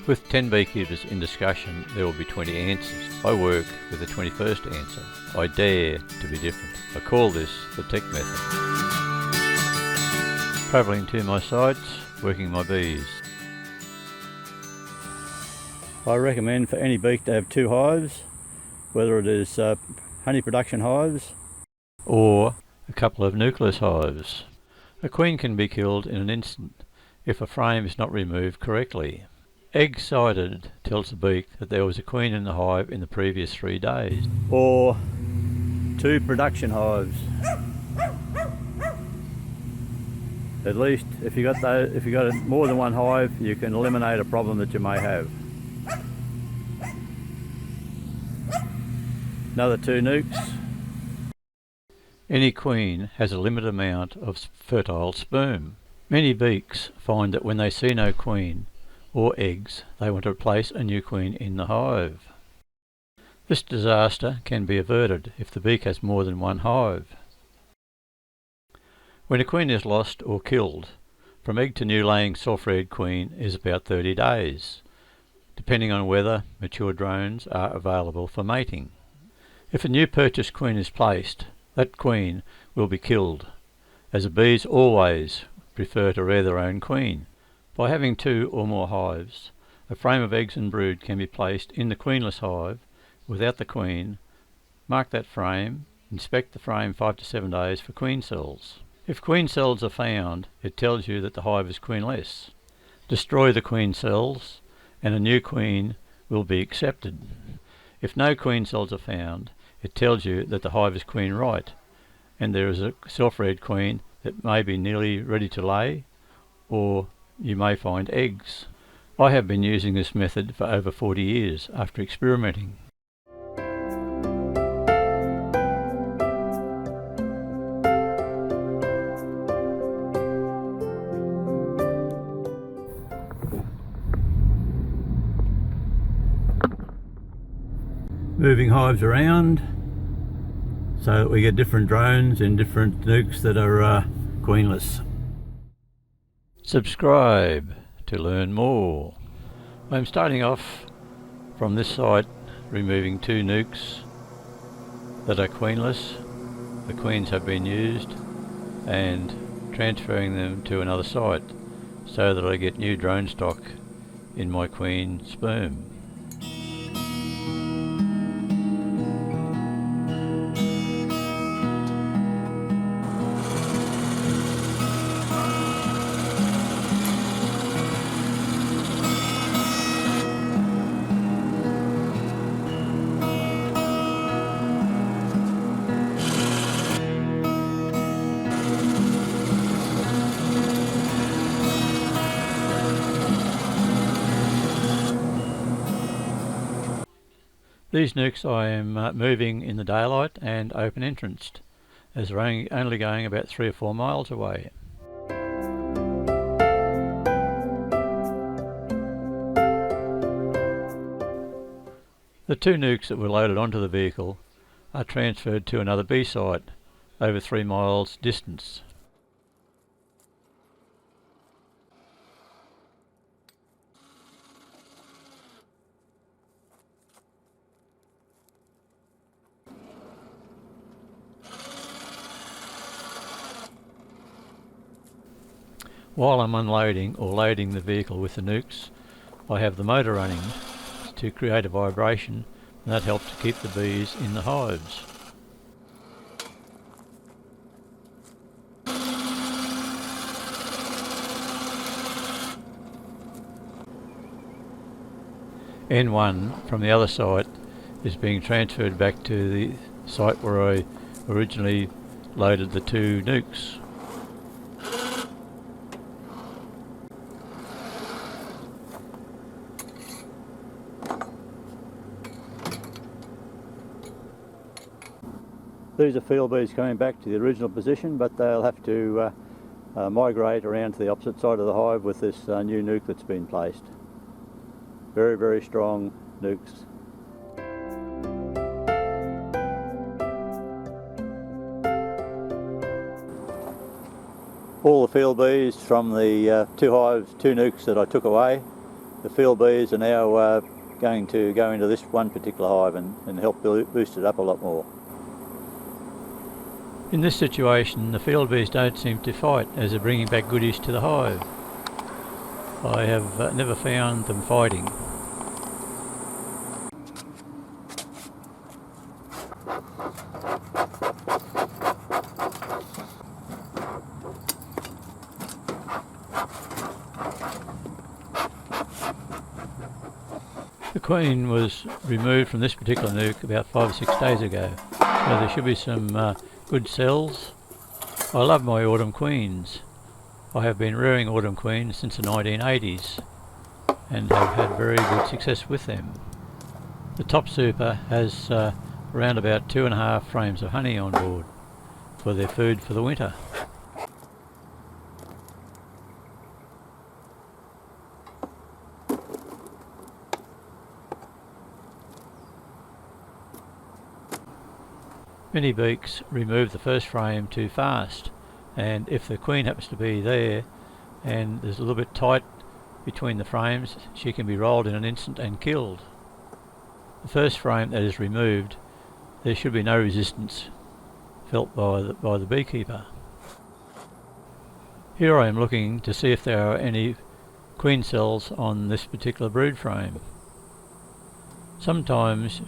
With 10 beekeepers in discussion, there will be 20 answers. I work with the 21st answer. I dare to be different. I call this the tech method. Travelling to my sites, working my bees. I recommend for any beak to have 2 hives, whether it is honey production hives or a couple of nucleus hives. A queen can be killed in an instant if a frame is not removed correctly. Egg sighted tells the beak that there was a queen in the hive in the previous 3 days. Or 2 production hives. At least if you got more than 1 hive, you can eliminate a problem that you may have. Another 2 nukes. Any queen has a limited amount of fertile sperm. Many beaks find that when they see no queen or eggs, they want to place a new queen in the hive. This disaster can be averted if the beak has more than 1 hive. When a queen is lost or killed, from egg to new laying soft-red queen is about 30 days, depending on whether mature drones are available for mating. If a new purchased queen is placed, that queen will be killed, as the bees always prefer to rear their own queen. By having 2 or more hives, a frame of eggs and brood can be placed in the queenless hive without the queen. Mark that frame, inspect the frame 5 to 7 days for queen cells. If queen cells are found, it tells you that the hive is queenless. Destroy the queen cells and a new queen will be accepted. If no queen cells are found, it tells you that the hive is queen right and there is a self-reared queen that may be nearly ready to lay, or you may find eggs. I have been using this method for over 40 years after experimenting. Moving hives around so that we get different drones and different nukes that are queenless. Subscribe to learn more. I'm starting off from this site, removing 2 nukes that are queenless. The queens have been used, and transferring them to another site so that I get new drone stock in my queen sperm. These nukes I am moving in the daylight and open entranced, as they're only going about 3 or 4 miles away. The 2 nukes that were loaded onto the vehicle are transferred to another bee site over 3 miles distance. While I'm unloading or loading the vehicle with the nukes, I have the motor running to create a vibration, and that helps to keep the bees in the hives. N1 from the other site is being transferred back to the site where I originally loaded the 2 nukes. These are field bees coming back to the original position, but they'll have to migrate around to the opposite side of the hive with this new nuke that's been placed. Very, very strong nukes. All the field bees from the 2 nukes that I took away the field bees are now going to go into this one particular hive and help boost it up a lot more. In this situation, the field bees don't seem to fight as they're bringing back goodies to the hive. I have never found them fighting. The queen was removed from this particular nuke about 5 or 6 days ago, so there should be some good cells. I love my autumn queens. I have been rearing autumn queens since the 1980s and have had very good success with them. The top super has around about 2.5 frames of honey on board for their food for the winter. Many beaks remove the first frame too fast, and if the queen happens to be there and there's a little bit tight between the frames, she can be rolled in an instant and killed. The first frame that is removed, there should be no resistance felt by the beekeeper. Here I am looking to see if there are any queen cells on this particular brood frame. Sometimes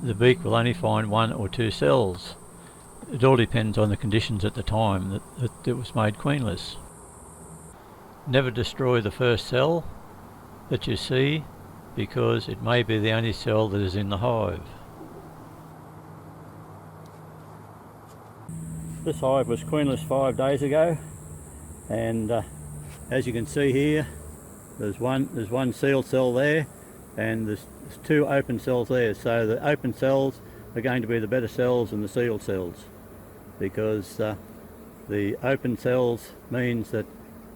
the beak will only find 1 or 2 cells. It all depends on the conditions at the time that it was made queenless. Never destroy the first cell that you see, because it may be the only cell that is in the hive. This hive was queenless 5 days ago, and as you can see here, there's one sealed cell there, and there's 2 open cells there. So the open cells are going to be the better cells than the sealed cells, because the open cells means that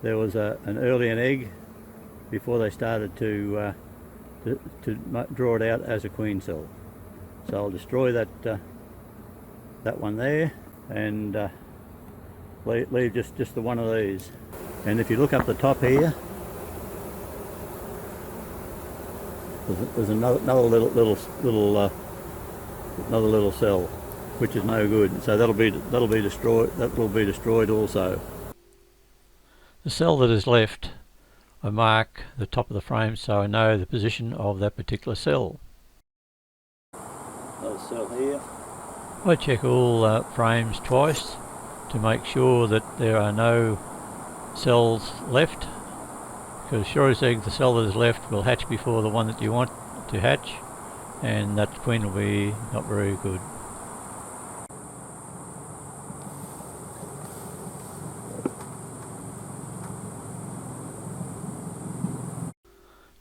there was an early egg before they started to draw it out as a queen cell. So I'll destroy that one there and leave just the one of these. And if you look up the top here, there's another little cell, which is no good. So that'll be destroyed. That will be destroyed also. The cell that is left, I mark the top of the frame so I know the position of that particular cell. Another cell here. I check all frames twice to make sure that there are no cells left, because sure as egg, the cell that is left will hatch before the one that you want to hatch, and that queen will be not very good.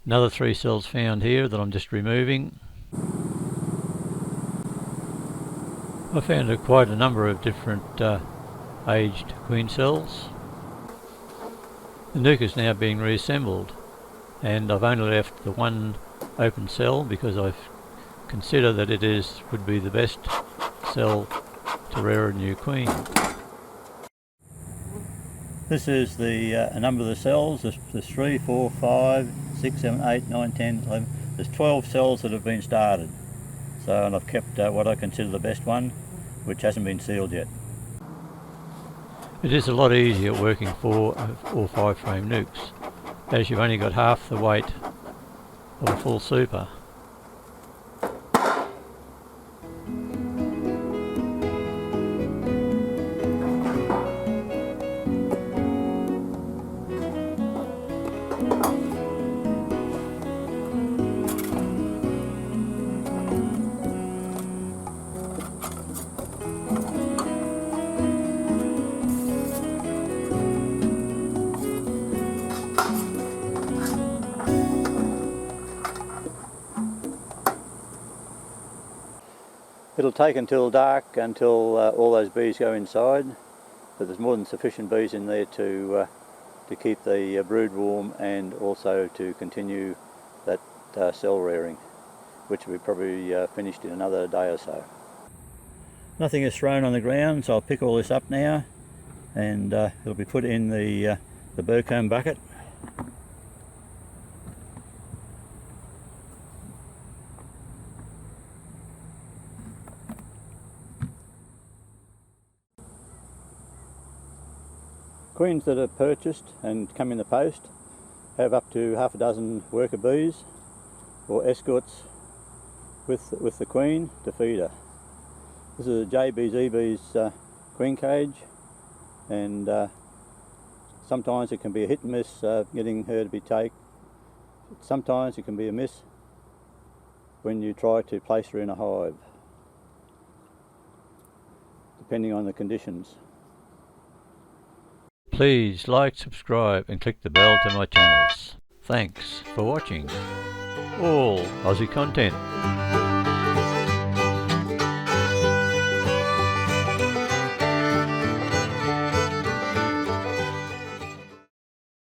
Another 3 cells found here that I'm just removing. I found quite a number of different aged queen cells. The nuke is now being reassembled, and I've only left the one open cell because I consider that it would be the best cell to rear a new queen. This is the a number of the cells. There's 3, 4, 5, 6, 7, 8, 9, 10, 11. There's 12 cells that have been started. So, and I've kept what I consider the best one, which hasn't been sealed yet. It is a lot easier working 4 or 5 frame nukes, as you've only got half the weight of a full super. It'll take until dark until all those bees go inside, but there's more than sufficient bees in there to keep the brood warm and also to continue that cell rearing, which will be probably finished in another day or so. Nothing is thrown on the ground, so I'll pick all this up now, and it'll be put in the burr comb bucket. queens that are purchased and come in the post have up to half a dozen worker bees or escorts with the queen to feed her. This is a JB's queen cage, and sometimes it can be a hit and miss getting her to be taken. Sometimes it can be a miss when you try to place her in a hive, depending on the conditions. Please like, subscribe and click the bell to my channels. Thanks for watching all Aussie content.